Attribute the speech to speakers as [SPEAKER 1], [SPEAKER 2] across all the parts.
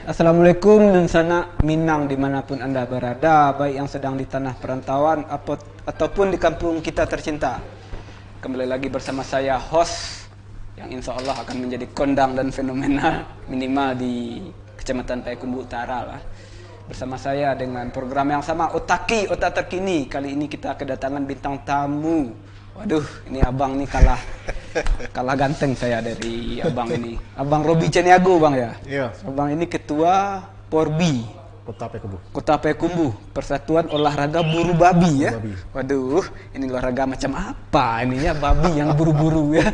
[SPEAKER 1] Assalamualaikum dan sana Minang dimanapun Anda berada, baik yang sedang di tanah perantauan ataupun di kampung kita tercinta. Kembali lagi bersama saya, host yang insya Allah akan menjadi kondang dan fenomenal minimal di Kecamatan Payakumbuh Utara lah. Bersama saya dengan program yang sama, Otaki, Otak Terkini. Kali ini kita kedatangan bintang tamu. Waduh, ini abang nih kalah ganteng saya dari abang ini. Abang Robi Ceniago, bang ya.
[SPEAKER 2] Iya.
[SPEAKER 1] Abang ini ketua Porbi
[SPEAKER 2] Kota Payakumbuh.
[SPEAKER 1] Kota Payakumbuh, Persatuan Olahraga Buru Babi ya.
[SPEAKER 2] Babi.
[SPEAKER 1] Waduh, ini olahraga macam apa? Ininya babi yang buru-buru ya.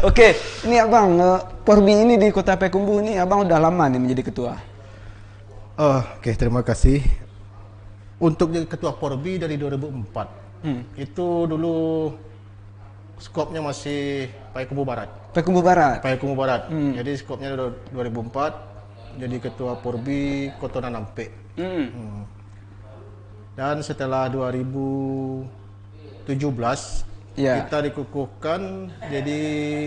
[SPEAKER 1] Oke, ini abang Porbi ini di Kota Payakumbuh ini abang udah lama nih menjadi ketua.
[SPEAKER 2] Oke, terima kasih. Untuk jadi ketua Porbi dari 2004. Itu dulu skopnya masih Payakumbuh Barat.
[SPEAKER 1] Payakumbuh Barat.
[SPEAKER 2] Payakumbuh Barat. Jadi skopnya 2004 jadi ketua Porbi Kota Nampe. Dan setelah 2017
[SPEAKER 1] Ya.
[SPEAKER 2] kita dikukuhkan jadi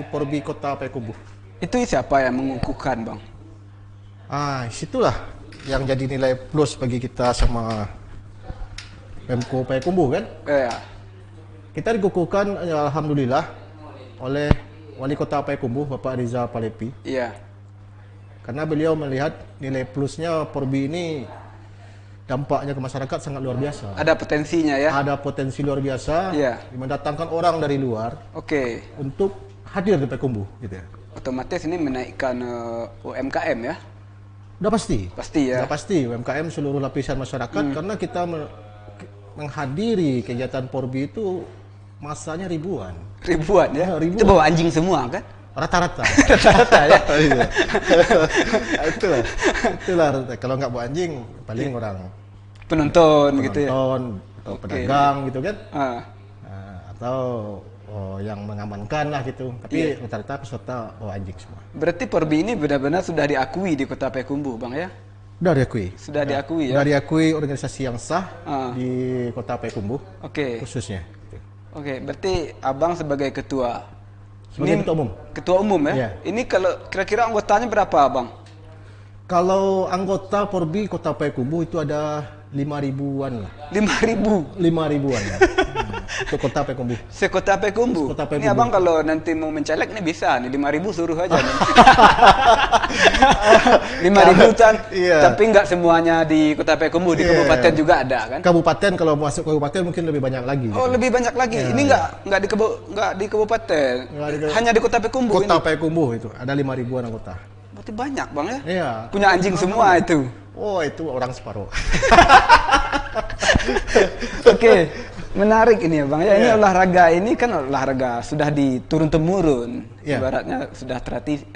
[SPEAKER 2] Porbi Kota Payakumbuh.
[SPEAKER 1] Itu siapa yang mengukuhkan, bang?
[SPEAKER 2] Situlah yang jadi nilai plus bagi kita sama Pemko Payakumbuh kan.
[SPEAKER 1] Ya.
[SPEAKER 2] Kita dikukuhkan alhamdulillah oleh Wali Kota Payakumbuh Bapak Riza Palepi.
[SPEAKER 1] Iya.
[SPEAKER 2] Karena beliau melihat nilai plusnya Porbi ini dampaknya ke masyarakat sangat luar biasa.
[SPEAKER 1] Ada potensinya ya.
[SPEAKER 2] Ada potensi luar biasa.
[SPEAKER 1] Iya.
[SPEAKER 2] Mendatangkan orang dari luar
[SPEAKER 1] Oke.
[SPEAKER 2] untuk hadir di Payakumbuh gitu ya.
[SPEAKER 1] Otomatis ini menaikkan UMKM ya.
[SPEAKER 2] Udah pasti.
[SPEAKER 1] Pasti ya.
[SPEAKER 2] Udah pasti UMKM seluruh lapisan masyarakat karena kita menghadiri kegiatan Porbi itu masanya ribuan.
[SPEAKER 1] Ribuan ya.
[SPEAKER 2] Ribuan.
[SPEAKER 1] Itu bawa anjing semua kan?
[SPEAKER 2] Rata-rata.
[SPEAKER 1] Rata-rata ya.
[SPEAKER 2] Iya. itulah rata. Kalau nggak bawa anjing paling orang
[SPEAKER 1] Penonton gitu ya.
[SPEAKER 2] penonton atau
[SPEAKER 1] Oke.
[SPEAKER 2] pedagang gitu kan.
[SPEAKER 1] Ah.
[SPEAKER 2] Atau yang mengamankan lah gitu. Tapi
[SPEAKER 1] Iya.
[SPEAKER 2] rata-rata peserta bawa anjing semua.
[SPEAKER 1] Berarti Porbi ini benar-benar sudah diakui di Kota Payakumbuh, bang ya?
[SPEAKER 2] Udah diakui.
[SPEAKER 1] Sudah diakui ya.
[SPEAKER 2] Udah diakui organisasi yang sah di Kota Payakumbuh
[SPEAKER 1] Oke.
[SPEAKER 2] khususnya.
[SPEAKER 1] Oke, berarti abang sebagai ketua.
[SPEAKER 2] Sebagai ketua umum.
[SPEAKER 1] Ketua umum ya?
[SPEAKER 2] Iya.
[SPEAKER 1] Ini kalau kira-kira anggotanya berapa, abang?
[SPEAKER 2] Kalau anggota Porbi Kota Payakumbuh itu ada 5.000-an lah.
[SPEAKER 1] 5.000.
[SPEAKER 2] 5.000-an ya. Untuk Kota Payakumbuh.
[SPEAKER 1] Sekota Payakumbuh.
[SPEAKER 2] Sekota
[SPEAKER 1] Ini
[SPEAKER 2] Payakumbuh.
[SPEAKER 1] abang kalau nanti mau mencaleg ini bisa nih 5.000 suruh aja nih. 5.000 kan.
[SPEAKER 2] Iya.
[SPEAKER 1] Tapi nggak semuanya di Kota Payakumbuh, di
[SPEAKER 2] Iya.
[SPEAKER 1] kabupaten juga ada kan?
[SPEAKER 2] Kabupaten kalau masuk kabupaten mungkin lebih banyak lagi.
[SPEAKER 1] Oh, lebih banyak lagi.
[SPEAKER 2] Iya,
[SPEAKER 1] Ini nggak di kabupaten.
[SPEAKER 2] Nggak di
[SPEAKER 1] Hanya di Kota Payakumbuh
[SPEAKER 2] Kota
[SPEAKER 1] ini.
[SPEAKER 2] Payakumbuh itu ada 5.000-an anggota.
[SPEAKER 1] Berarti banyak, bang ya?
[SPEAKER 2] Iya.
[SPEAKER 1] Punya anjing semua itu.
[SPEAKER 2] Oh, itu orang separuh.
[SPEAKER 1] Oke, menarik ini ya bang. Ya ini
[SPEAKER 2] Iya.
[SPEAKER 1] olahraga ini kan olahraga sudah diturun temurun,
[SPEAKER 2] Iya.
[SPEAKER 1] ibaratnya sudah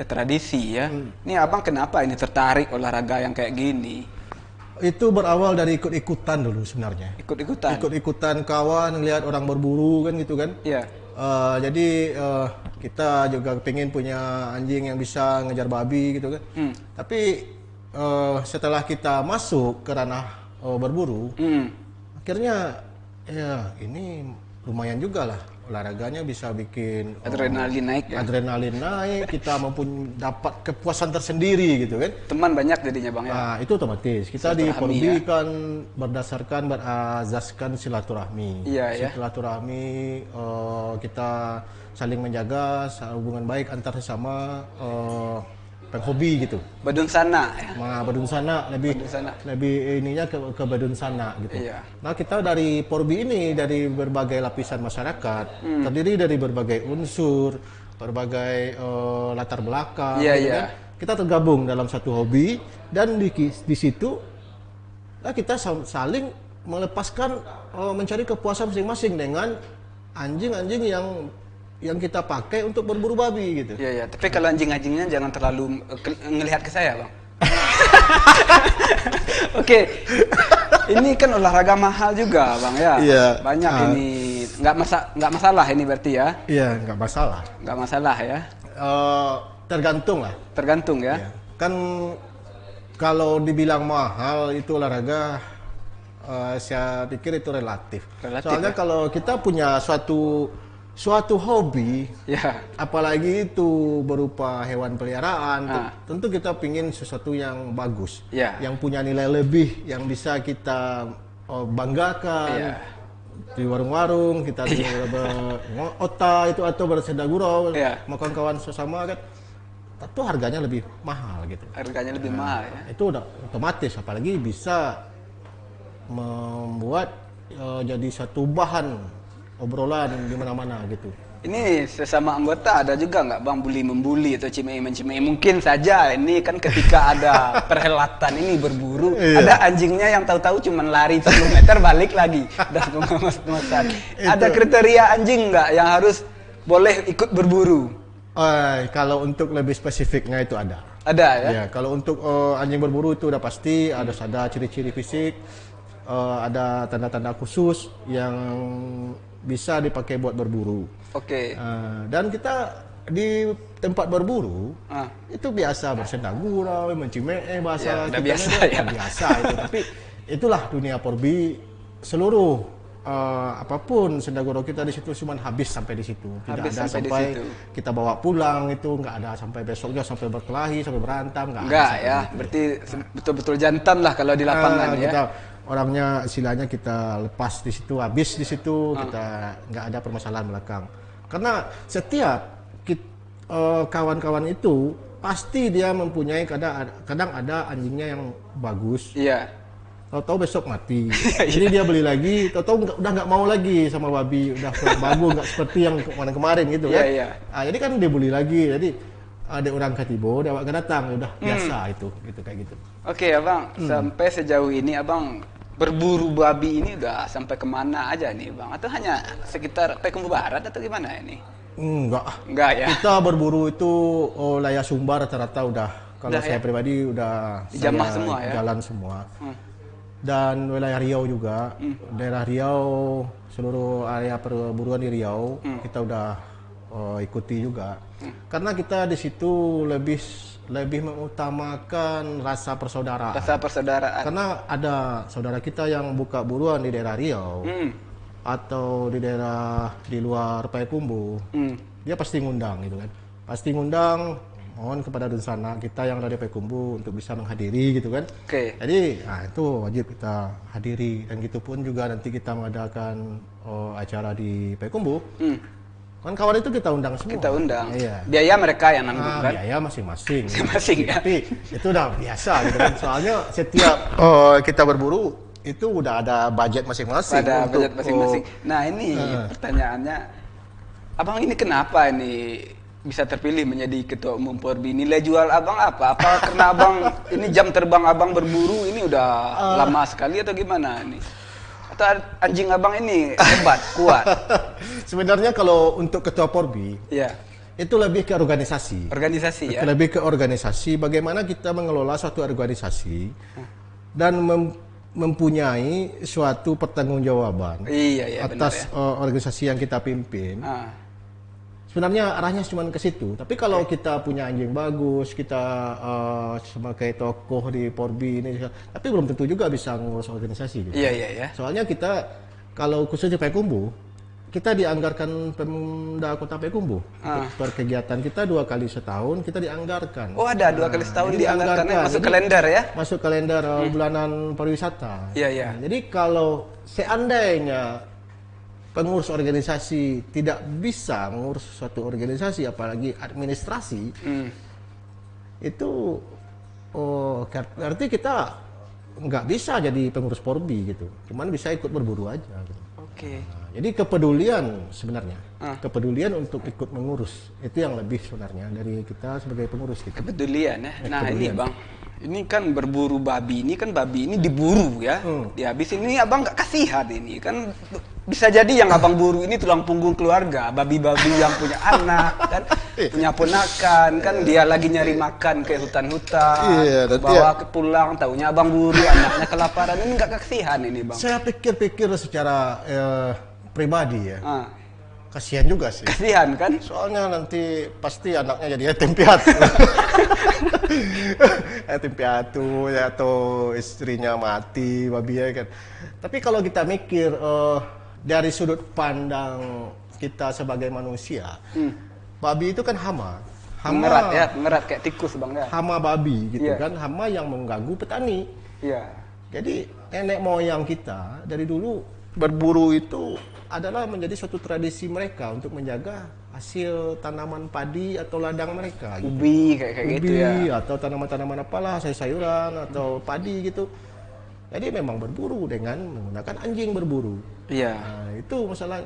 [SPEAKER 1] tradisi ya. Ini abang kenapa ini tertarik olahraga yang kayak gini?
[SPEAKER 2] Itu berawal dari ikut-ikutan dulu sebenarnya.
[SPEAKER 1] Ikut-ikutan.
[SPEAKER 2] Ikut-ikutan kawan, ngelihat orang berburu kan gitu kan.
[SPEAKER 1] Iya.
[SPEAKER 2] Jadi kita juga pengen punya anjing yang bisa ngejar babi gitu kan. Tapi setelah kita masuk ke ranah berburu, akhirnya ya ini lumayan juga lah olahraganya bisa bikin
[SPEAKER 1] Adrenalin naik ya.
[SPEAKER 2] adrenalin naik, kita maupun dapat kepuasan tersendiri gitu kan.
[SPEAKER 1] Teman banyak jadinya bang ya.
[SPEAKER 2] Nah, itu otomatis kita di
[SPEAKER 1] Silaturahmi,
[SPEAKER 2] Porbi
[SPEAKER 1] ya.
[SPEAKER 2] kan berdasarkan berazaskan silaturahmi.
[SPEAKER 1] Iya, ya.
[SPEAKER 2] Silaturahmi, kita saling menjaga hubungan baik antar sesama penghobi gitu.
[SPEAKER 1] Badun sana ya.
[SPEAKER 2] Badun sana
[SPEAKER 1] Badun sana.
[SPEAKER 2] lebih ininya ke badun sana gitu.
[SPEAKER 1] Iya.
[SPEAKER 2] Nah, kita dari Porbi ini dari berbagai lapisan masyarakat, terdiri dari berbagai unsur, berbagai latar belakang
[SPEAKER 1] Iya,
[SPEAKER 2] gitu
[SPEAKER 1] iya.
[SPEAKER 2] kan. Kita tergabung dalam satu hobi dan di situ kita saling melepaskan mencari kepuasan masing-masing dengan anjing-anjing yang kita pakai untuk berburu babi gitu.
[SPEAKER 1] Iya, iya. Tapi kalau anjing-anjingnya jangan terlalu ngelihat ke saya bang. Oke. Ini kan olahraga mahal juga bang ya.
[SPEAKER 2] Iya.
[SPEAKER 1] Banyak ini nggak masalah ini berarti ya.
[SPEAKER 2] Iya, nggak masalah.
[SPEAKER 1] Nggak masalah ya.
[SPEAKER 2] Tergantung lah.
[SPEAKER 1] Tergantung ya.
[SPEAKER 2] Ya. Kan kalau dibilang mahal itu olahraga, saya pikir itu relatif.
[SPEAKER 1] Relatif,
[SPEAKER 2] Soalnya
[SPEAKER 1] ya?
[SPEAKER 2] kalau kita punya suatu suatu hobi,
[SPEAKER 1] Ya.
[SPEAKER 2] apalagi itu berupa hewan peliharaan, tentu kita pingin sesuatu yang bagus,
[SPEAKER 1] Ya.
[SPEAKER 2] yang punya nilai lebih, yang bisa kita banggakan.
[SPEAKER 1] Iya.
[SPEAKER 2] Di warung-warung kita ota itu atau bersenda gurau
[SPEAKER 1] Iya.
[SPEAKER 2] sama kawan-kawan sesama kan, tentu harganya lebih mahal gitu.
[SPEAKER 1] Harganya lebih mahal ya.
[SPEAKER 2] Itu udah otomatis, apalagi bisa membuat jadi satu bahan obrolan di mana-mana gitu.
[SPEAKER 1] Ini sesama anggota ada juga nggak bang bully-membuli atau cimei-mencimei? Mungkin saja ini kan ketika ada perhelatan ini berburu, ada anjingnya yang tahu-tahu cuma lari 10 meter balik lagi, udah ngemas-ngemasan. Ada kriteria anjing nggak yang harus boleh ikut berburu?
[SPEAKER 2] Kalau untuk lebih spesifiknya itu ada.
[SPEAKER 1] Ada ya?
[SPEAKER 2] Ya, kalau untuk anjing berburu itu udah pasti ada ciri-ciri fisik, ada tanda-tanda khusus yang bisa dipakai buat berburu.
[SPEAKER 1] Oke.
[SPEAKER 2] Dan kita di tempat berburu itu biasa bersenda gurau, mencimeh bahasa
[SPEAKER 1] udah
[SPEAKER 2] kita
[SPEAKER 1] biasa ya.
[SPEAKER 2] Biasa itu. Tapi itulah dunia porbi, seluruh apapun senda gurau kita di situ cuma habis sampai di situ. Tidak
[SPEAKER 1] Habis
[SPEAKER 2] ada
[SPEAKER 1] sampai di
[SPEAKER 2] sampai
[SPEAKER 1] situ.
[SPEAKER 2] kita bawa pulang, itu nggak ada sampai besoknya sampai berkelahi, sampai berantem, nggak
[SPEAKER 1] Enggak
[SPEAKER 2] ada.
[SPEAKER 1] ya, berarti betul-betul jantan lah kalau di lapangan ya.
[SPEAKER 2] Kita orangnya istilahnya kita lepas di situ, habis di situ, kita nggak ada permasalahan belakang. Karena setiap kawan-kawan itu pasti dia mempunyai kadang ada anjingnya yang bagus,
[SPEAKER 1] Iya.
[SPEAKER 2] tahu-tahu besok mati. Jadi dia beli lagi, tahu-tahu udah nggak mau lagi sama babi, udah bagus nggak seperti yang kemarin-kemarin gitu kan.
[SPEAKER 1] Iya.
[SPEAKER 2] Jadi kan dia beli lagi, jadi ada orang ketibo, dia akan datang, udah biasa itu, gitu kayak gitu.
[SPEAKER 1] Oke abang, sampai sejauh ini abang berburu babi ini udah sampai kemana aja nih bang? Atau hanya sekitar Payakumbuh Barat atau gimana ini?
[SPEAKER 2] Enggak
[SPEAKER 1] ya?
[SPEAKER 2] Kita berburu itu wilayah Sumbar rata-rata udah. Kalau
[SPEAKER 1] Udah,
[SPEAKER 2] saya
[SPEAKER 1] ya?
[SPEAKER 2] pribadi udah
[SPEAKER 1] Dijamah
[SPEAKER 2] saya
[SPEAKER 1] semua ya?
[SPEAKER 2] jalan semua. Dan wilayah Riau juga, daerah Riau, seluruh area perburuan di Riau kita udah ikuti juga. Karena kita di situ lebih mengutamakan rasa persaudaraan.
[SPEAKER 1] Rasa persaudaraan.
[SPEAKER 2] Karena ada saudara kita yang buka buruan di daerah Riau atau di daerah di luar Payakumbuh, dia pasti ngundang gitu kan. Pasti ngundang, mohon kepada dunsana kita yang ada di Payakumbuh untuk bisa menghadiri gitu kan.
[SPEAKER 1] Oke.
[SPEAKER 2] Jadi itu wajib kita hadiri, dan gitu pun juga nanti kita mengadakan acara di Payakumbuh. Kan kawan itu kita undang semua.
[SPEAKER 1] Kita undang.
[SPEAKER 2] Iya.
[SPEAKER 1] Biaya mereka yang nanggung kan?
[SPEAKER 2] Biaya masing-masing.
[SPEAKER 1] Masing-masing ya.
[SPEAKER 2] Tapi itu udah biasa gitu kan. Soalnya setiap kita berburu itu udah ada budget masing-masing.
[SPEAKER 1] Pada
[SPEAKER 2] untuk,
[SPEAKER 1] budget masing-masing. Nah ini pertanyaannya, abang ini kenapa ini bisa terpilih menjadi ketua umum Porbi? Nilai jual abang apa? Apa karena abang ini jam terbang abang berburu ini udah lama sekali atau gimana ini? Atau anjing abang ini hebat, kuat?
[SPEAKER 2] Sebenarnya kalau untuk ketua Porbi,
[SPEAKER 1] Ya.
[SPEAKER 2] itu lebih ke organisasi.
[SPEAKER 1] Organisasi ya.
[SPEAKER 2] Lebih ke organisasi, bagaimana kita mengelola suatu organisasi dan mempunyai suatu pertanggungjawaban
[SPEAKER 1] Iya,
[SPEAKER 2] atas
[SPEAKER 1] benar ya.
[SPEAKER 2] organisasi yang kita pimpin. Sebenarnya arahnya cuma ke situ. Tapi kalau kita punya anjing bagus, kita sebagai tokoh di Porbi ini, tapi belum tentu juga bisa ngurus organisasi. Gitu.
[SPEAKER 1] Iya.
[SPEAKER 2] Soalnya kita kalau khususnya Payakumbuh, kita dianggarkan Pemda Kota Payakumbuh. Per kegiatan kita 2 kali setahun kita dianggarkan.
[SPEAKER 1] Oh ada 2 kali setahun
[SPEAKER 2] jadi
[SPEAKER 1] dianggarkan masuk
[SPEAKER 2] Jadi,
[SPEAKER 1] kalender ya?
[SPEAKER 2] Masuk kalender bulanan pariwisata.
[SPEAKER 1] Iya.
[SPEAKER 2] Jadi kalau seandainya pengurus organisasi tidak bisa mengurus suatu organisasi, apalagi administrasi, itu berarti kita nggak bisa jadi pengurus Porbi gitu. Cuman bisa ikut berburu aja. Gitu.
[SPEAKER 1] Oke.
[SPEAKER 2] Nah, jadi kepedulian sebenarnya, kepedulian untuk ikut mengurus itu yang lebih sebenarnya dari kita sebagai pengurus. Gitu.
[SPEAKER 1] Kepedulian ya. Nah ini bang, ini kan berburu babi ini kan babi ini diburu ya, dihabisin. Ini abang nggak kasihan ini kan. Bisa jadi yang abang buru ini tulang punggung keluarga, babi-babi yang punya anak kan, punya ponakan kan, dia lagi nyari makan ke hutan-hutan, bawa ke pulang, taunya abang buru, anaknya kelaparan. Ini nggak kasihan ini bang?
[SPEAKER 2] Saya pikir-pikir secara pribadi ya, kasihan juga sih.
[SPEAKER 1] Kasihan kan?
[SPEAKER 2] Soalnya nanti pasti anaknya jadi yatim piatu. Yatim piatu ya, atau istrinya mati, babi ya kan. Tapi kalau kita mikir dari sudut pandang kita sebagai manusia, babi itu kan hama.
[SPEAKER 1] Pengerat ya, pengerat kayak tikus bang ya.
[SPEAKER 2] Hama babi gitu
[SPEAKER 1] Iya.
[SPEAKER 2] kan, hama yang mengganggu petani.
[SPEAKER 1] Iya.
[SPEAKER 2] Jadi nenek moyang kita dari dulu berburu itu adalah menjadi suatu tradisi mereka untuk menjaga hasil tanaman padi atau ladang mereka. Gitu.
[SPEAKER 1] Ubi kayak gitu ya.
[SPEAKER 2] Atau tanaman-tanaman apalah, sayur-sayuran atau padi gitu. Jadi memang berburu dengan menggunakan anjing berburu.
[SPEAKER 1] Iya.
[SPEAKER 2] Nah, itu masalah.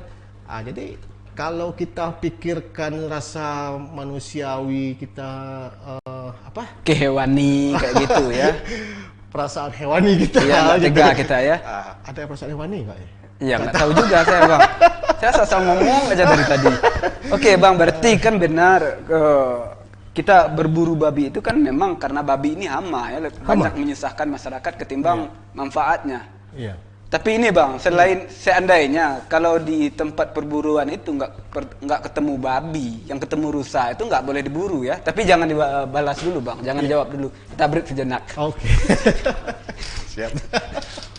[SPEAKER 2] Jadi kalau kita pikirkan rasa manusiawi kita
[SPEAKER 1] Kehewani kayak gitu ya.
[SPEAKER 2] perasaan hewani kita.
[SPEAKER 1] Iya, nggak tega kita ya.
[SPEAKER 2] Ada perasaan hewani nggak ya?
[SPEAKER 1] Iya, nggak tahu juga saya bang. Saya asal ngomong aja dari tadi. Oke bang, berarti kan benar kita berburu babi itu kan memang karena babi ini hama ya, banyak menyusahkan masyarakat ketimbang manfaatnya.
[SPEAKER 2] Iya.
[SPEAKER 1] Tapi ini bang, selain seandainya kalau di tempat perburuan itu nggak ketemu babi, yang ketemu rusa itu nggak boleh diburu ya. Tapi jangan dibalas dulu bang, jangan jawab dulu. Kita break sejenak.
[SPEAKER 2] Oke. Siap.